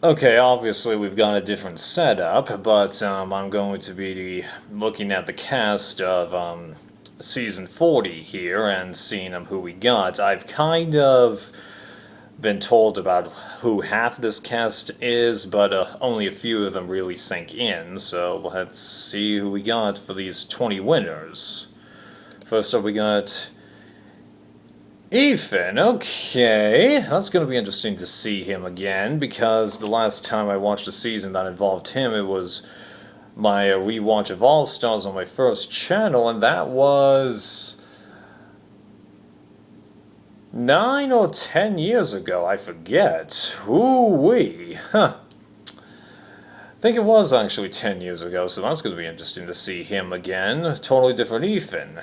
Okay, obviously we've got a different setup, but I'm going to be looking at the cast of season 40 here and seeing who we got. I've kind of been told about who half this cast is, but only a few of them really sank in, so let's see who we got for these 20 winners. First up, we got Ethan. Okay, that's going to be interesting to see him again, because the last time I watched a season that involved him, it was my rewatch of All Stars on my first channel, and that was 9 or 10 years ago, I forget. Ooh-wee. Huh. I think it was actually 10 years ago, so that's going to be interesting to see him again. Totally different Ethan.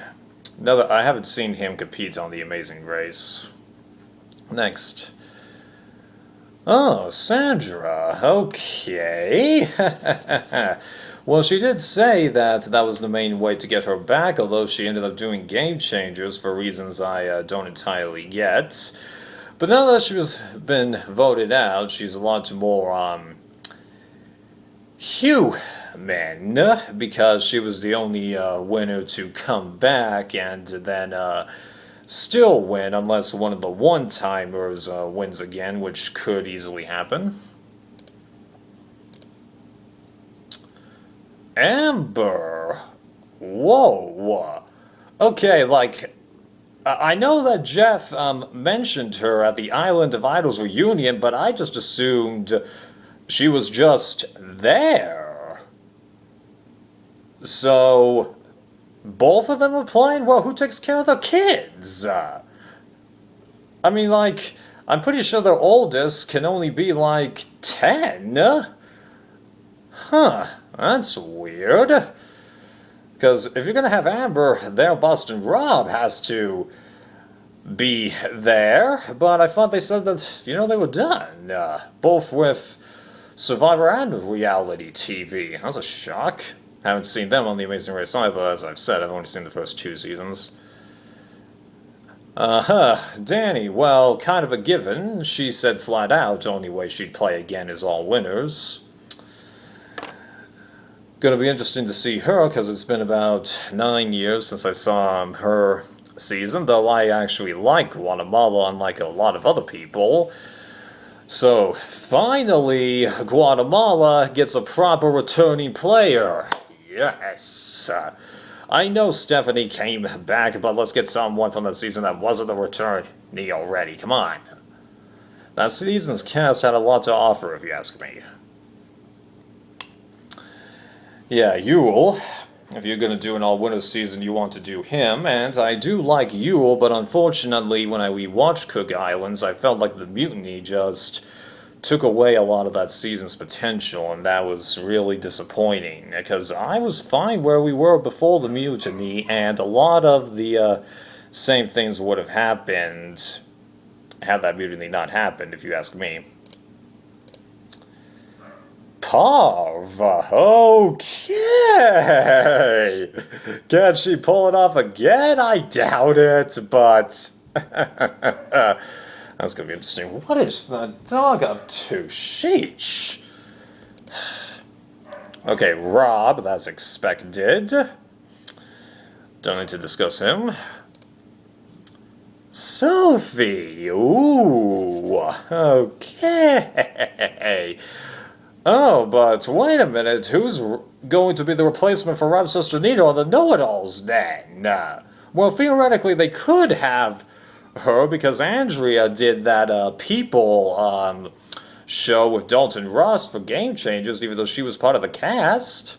Now that I haven't seen him compete on The Amazing Race. Next. Oh, Sandra. Okay. Well, she did say that that was the main way to get her back, although she ended up doing Game Changers for reasons I don't entirely get. But now that she's been voted out, she's a lot more, human, because she was the only winner to come back and then still win, unless one of the one-timers wins again, which could easily happen. Amber. Whoa. Okay, like, I know that Jeff mentioned her at the Island of Idols reunion, but I just assumed she was just there. So, both of them are playing? Well, who takes care of the kids? I mean, like, I'm pretty sure their oldest can only be like 10. Huh, that's weird. Because if you're going to have Amber there, Boston Rob has to be there. But I thought they said that, they were done. Both with Survivor and reality TV. That's a shock. Haven't seen them on The Amazing Race either, as I've said. I've only seen the first 2 seasons. Danny, well, kind of a given. She said flat out, only way she'd play again is all winners. Gonna be interesting to see her, because it's been about 9 years since I saw her season, though I actually like Guatemala, unlike a lot of other people. So, finally, Guatemala gets a proper returning player. Yes! I know Stephanie came back, but let's get someone from the season that wasn't a return already. Come on. That season's cast had a lot to offer, if you ask me. Yeah, Yule. If you're going to do an all-winner season, you want to do him, and I do like Yule, but unfortunately, when I rewatched Cook Islands, I felt like the mutiny just took away a lot of that season's potential, and that was really disappointing, because I was fine where we were before the mutiny, and a lot of the same things would have happened had that mutiny not happened, if you ask me. Parv. Okay. Can she pull it off again? I doubt it, but that's gonna be interesting. What is the dog up to? Sheesh. Okay, Rob, that's expected. Don't need to discuss him. Sophie. Ooh. Okay. Oh, but wait a minute, who's going to be the replacement for Rob's sister Nina on the Know-It-Alls then? Well, theoretically they could have her, because Andrea did that People show with Dalton Ross for Game Changers, even though she was part of the cast.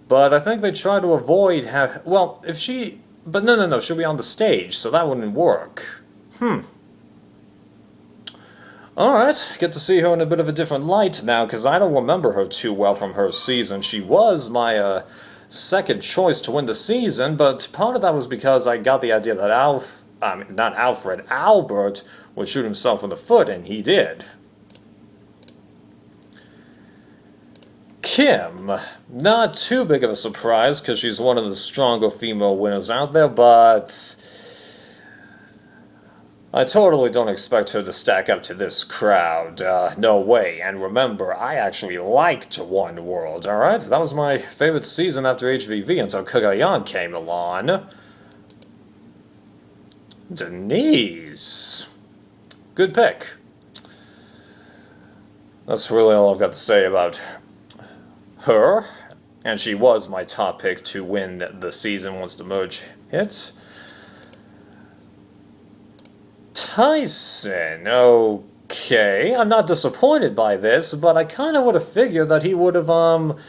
But I think they try to avoid well, if she... But no, she'll be on the stage, so that wouldn't work. Alright, get to see her in a bit of a different light now, because I don't remember her too well from her season. She was my second choice to win the season, but part of that was because I got the idea that Albert would shoot himself in the foot, and he did. Kim, not too big of a surprise, because she's one of the stronger female winners out there, but I totally don't expect her to stack up to this crowd. No way. And remember, I actually liked One World, alright? That was my favorite season after HVV until Kagayan came along. Denise. Good pick. That's really all I've got to say about her. And she was my top pick to win the season once the merge hits. Tyson, okay. I'm not disappointed by this, but I kind of would have figured that he would have,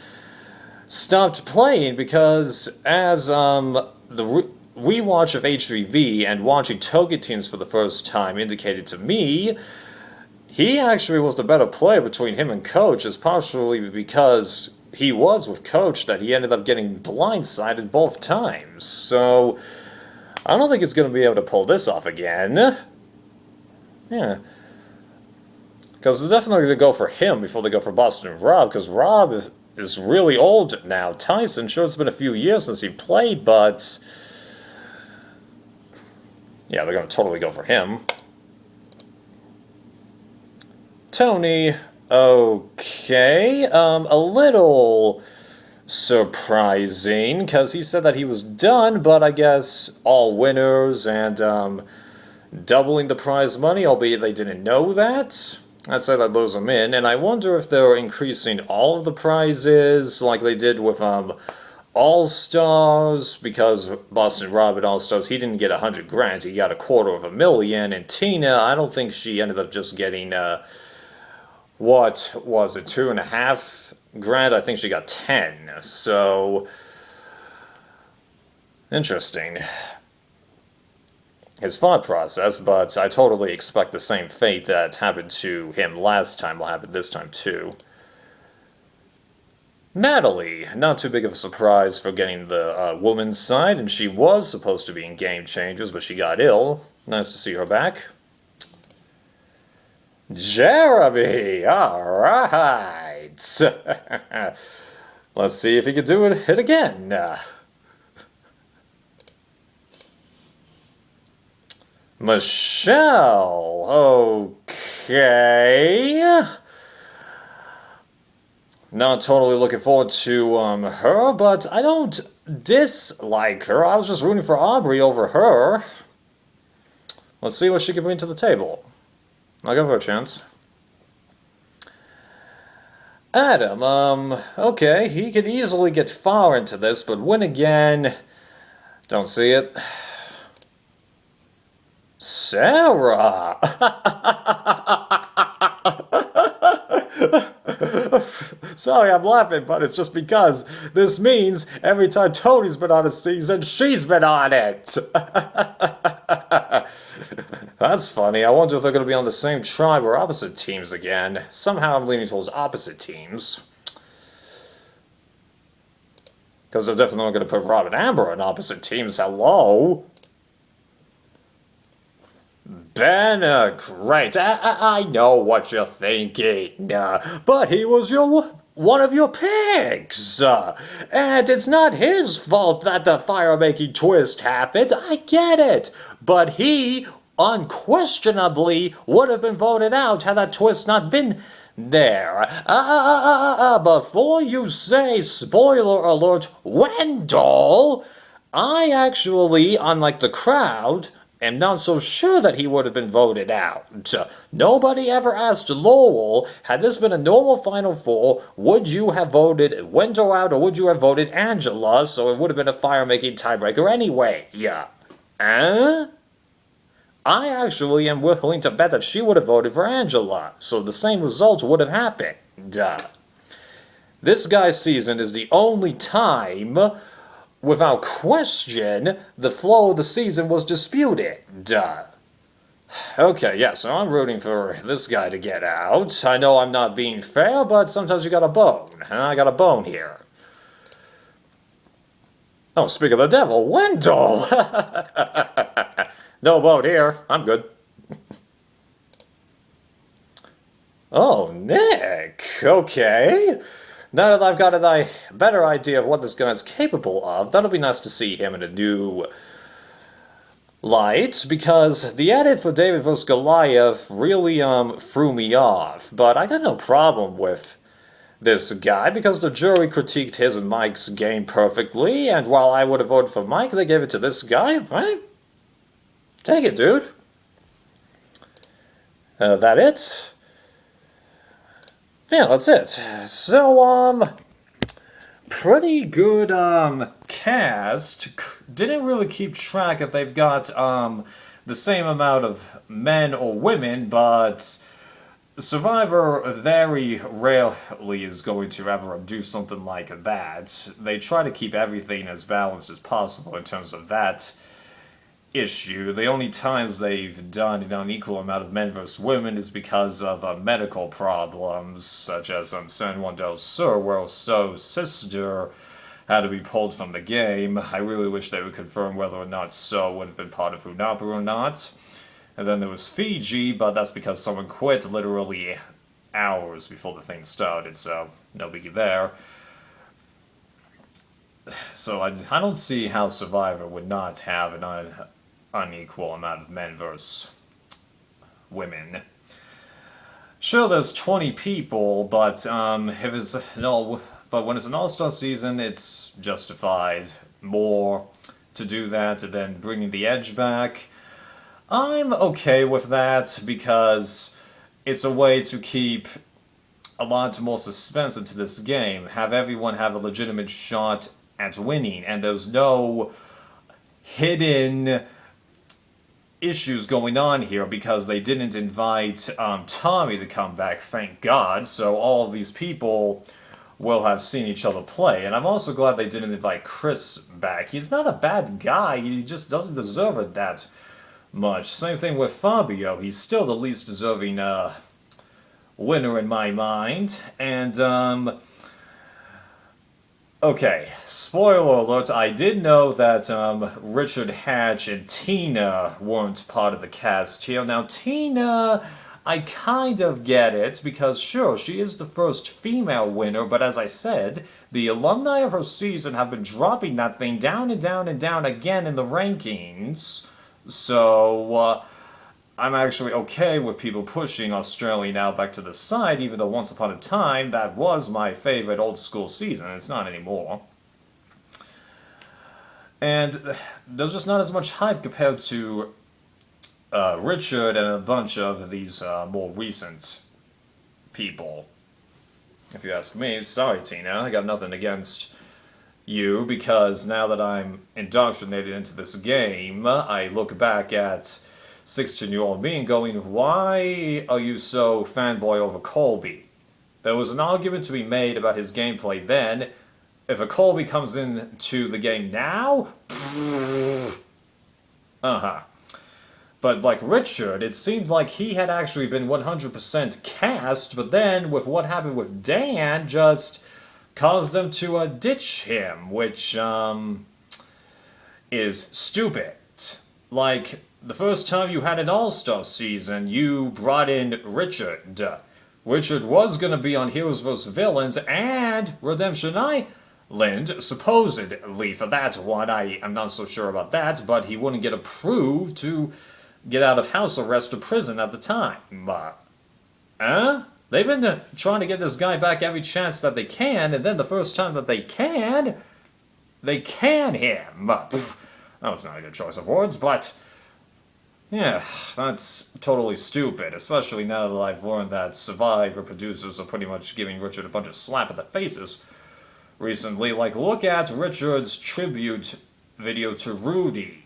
stopped playing because as, the rewatch of H3V and watching Togedemain for the first time indicated to me, he actually was the better player between him and Coach, is partially because he was with Coach that he ended up getting blindsided both times. So, I don't think he's going to be able to pull this off again. Yeah. Because they're definitely going to go for him before they go for Boston and Rob, because Rob is really old now. Tyson, sure, it's been a few years since he played, but yeah, they're going to totally go for him. Tony, okay, a little surprising, because he said that he was done, but I guess all winners and, doubling the prize money, albeit they didn't know that. I'd say that lures them in, and I wonder if they're increasing all of the prizes like they did with All-Stars, because Boston Rob at All-Stars, he didn't get $100 grand, he got $250,000, and Tina, I don't think she ended up just getting, what was it, $2.5 grand? I think she got 10, so interesting. His thought process, but I totally expect the same fate that happened to him last time will happen this time too. Natalie, not too big of a surprise for getting the woman's side, and she was supposed to be in Game Changers, but she got ill. Nice to see her back. Jeremy, alright! Let's see if he can do it again. Michelle, okay. Not totally looking forward to her, but I don't dislike her. I was just rooting for Aubrey over her. Let's see what she can bring to the table. I'll give her a chance. Adam, okay, he could easily get far into this, but win again, don't see it. Sarah! Sorry, I'm laughing, but it's just because this means every time Tony's been on a season, she's been on it! That's funny. I wonder if they're going to be on the same tribe or opposite teams again. Somehow I'm leaning towards opposite teams. Because they're definitely going to put Rob and Amber on opposite teams. Hello? Ben, great. I know what you're thinking, but he was one of your picks, and it's not his fault that the fire-making twist happened. I get it, but he unquestionably would have been voted out had that twist not been there. Before you say, spoiler alert, Wendell, I actually, unlike the crowd, am not so sure that he would have been voted out. Nobody ever asked Lowell, had this been a normal Final Four, would you have voted Wendell out or would you have voted Angela, so it would have been a fire-making tiebreaker anyway. Yeah. I actually am willing to bet that she would have voted for Angela, so the same result would have happened. This guy's season is the only time, without question, the flow of the season was disputed. Okay, yeah, so I'm rooting for this guy to get out. I know I'm not being fair, but sometimes you got a bone, and I got a bone here. Oh, speak of the devil, Wendell! No vote here. I'm good. Oh, Nick. Okay. Now that I've got a better idea of what this guy is capable of, that'll be nice to see him in a new light because the edit for David vs. Goliath really threw me off. But I got no problem with this guy because the jury critiqued his and Mike's game perfectly, and while I would have voted for Mike, they gave it to this guy. Right? Take it, dude. That it? Yeah, that's it. So, pretty good, cast. Didn't really keep track if they've got, the same amount of men or women, but Survivor very rarely is going to ever do something like that. They try to keep everything as balanced as possible in terms of that issue. The only times they've done an unequal amount of men versus women is because of medical problems, such as San Juan del Sur, where So's sister had to be pulled from the game. I really wish they would confirm whether or not So would have been part of Hunahpu or not. And then there was Fiji, but that's because someone quit literally hours before the thing started, so no biggie there. So I don't see how Survivor would not have an unequal amount of men versus women. Sure, there's 20 people, but if it's but when it's an all-star season, it's justified more to do that than bringing the edge back. I'm okay with that because it's a way to keep a lot more suspense into this game. Have everyone have a legitimate shot at winning, and there's no hidden issues going on here because they didn't invite Tommy to come back, thank God, so all of these people will have seen each other play. And I'm also glad they didn't invite Chris back. He's not a bad guy, he just doesn't deserve it that much. Same thing with Fabio. He's still the least deserving winner in my mind. And okay, spoiler alert, I did know that Richard Hatch and Tina weren't part of the cast here. Now Tina, I kind of get it, because sure, she is the first female winner, but as I said, the alumni of her season have been dropping that thing down and down and down again in the rankings. So, I'm actually okay with people pushing Australia now back to the side, even though once upon a time, that was my favorite old school season. It's not anymore. And there's just not as much hype compared to Richard and a bunch of these more recent people. If you ask me, sorry Tina, I got nothing against you, because now that I'm indoctrinated into this game, I look back at 16-year-old me and going, why are you so fanboy over Colby? There was an argument to be made about his gameplay then. If a Colby comes into the game now, But like Richard, it seemed like he had actually been 100% cast, but then with what happened with Dan, just caused them to ditch him, which is stupid. Like, the first time you had an All-Star season, you brought in Richard. Richard was going to be on Heroes vs. Villains and Redemption Island, supposedly for that one. I am not so sure about that, but he wouldn't get approved to get out of house arrest or prison at the time. They've been trying to get this guy back every chance that they can, and then the first time that they can him. That was not a good choice of words, but yeah, that's totally stupid, especially now that I've learned that Survivor producers are pretty much giving Richard a bunch of slap in the faces recently. Like, look at Richard's tribute video to Rudy.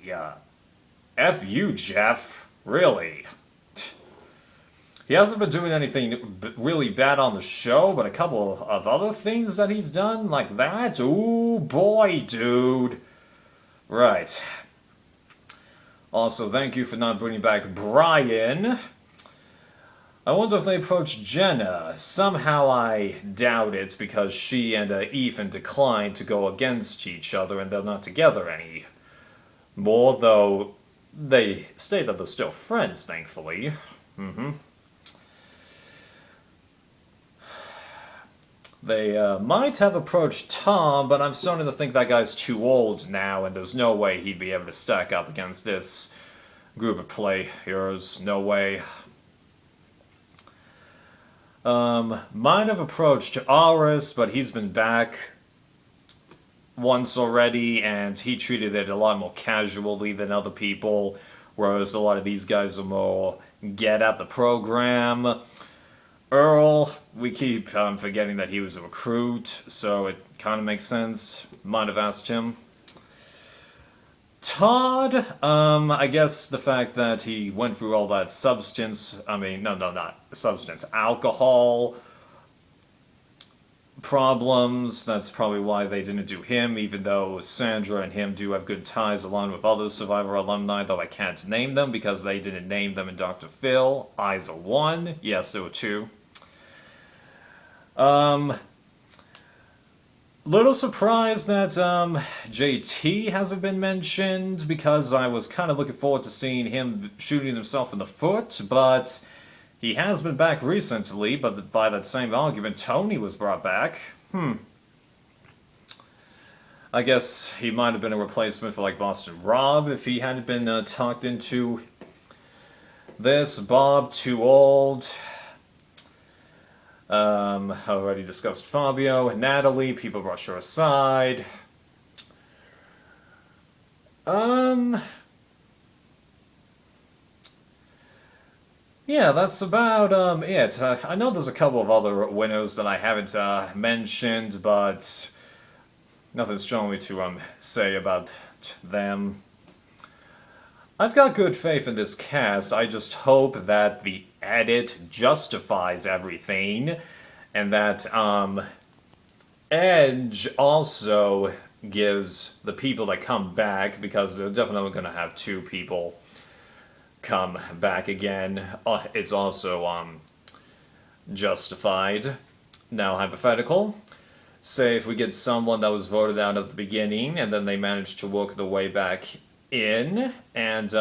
F you, Jeff. Really. He hasn't been doing anything really bad on the show, but a couple of other things that he's done, like that? Ooh, boy, dude. Right. Also, thank you for not bringing back Brian. I wonder if they approached Jenna. Somehow I doubt it, because she and Ethan declined to go against each other, and they're not together anymore, though they state that they're still friends, thankfully. They might have approached Tom, but I'm starting to think that guy's too old now, and there's no way he'd be able to stack up against this group of players. No way. Might have approached Aris, but he's been back once already, and he treated it a lot more casually than other people, whereas a lot of these guys are more get at the program. Earl, we keep forgetting that he was a recruit, so it kind of makes sense. Might have asked him. Todd, I guess the fact that he went through all that not substance, alcohol problems, that's probably why they didn't do him, even though Sandra and him do have good ties along with other Survivor alumni, though I can't name them because they didn't name them in Dr. Phil. Either one. Yes, there were two. Little surprised that JT hasn't been mentioned, because I was kind of looking forward to seeing him shooting himself in the foot, but he has been back recently. But by that same argument, Tony was brought back. I guess he might have been a replacement for like Boston Rob if he hadn't been talked into this. Bob, too old. Already discussed Fabio. Natalie, people brush her aside. Yeah, that's about it. I know there's a couple of other winners that I haven't mentioned, but nothing strongly to say about them. I've got good faith in this cast. I just hope that the edit justifies everything, and that Edge also gives the people that come back, because they're definitely going to have two people come back again. It's also justified. Now, hypothetical. Say if we get someone that was voted out at the beginning, and then they manage to work their way back in, and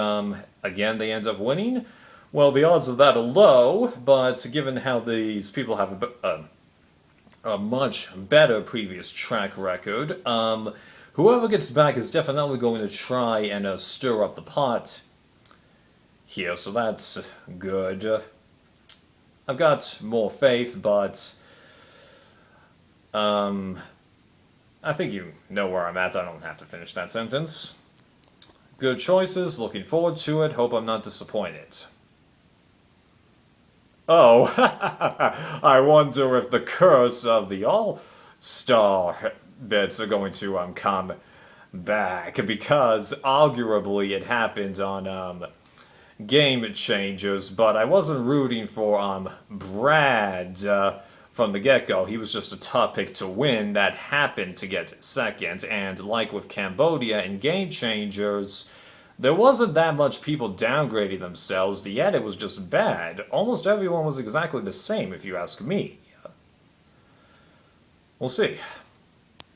again they end up winning. Well, the odds of that are low, but given how these people have a much better previous track record, whoever gets back is definitely going to try and stir up the pot here, so that's good. I've got more faith, but I think you know where I'm at. I don't have to finish that sentence. Good choices, looking forward to it, hope I'm not disappointed. Oh, I wonder if the curse of the All-Star bits are going to come back, because arguably it happened on Game Changers, but I wasn't rooting for Brad from the get-go. He was just a top pick to win that happened to get second, and like with Cambodia and Game Changers, there wasn't that much people downgrading themselves. The edit was just bad. Almost everyone was exactly the same, if you ask me. We'll see.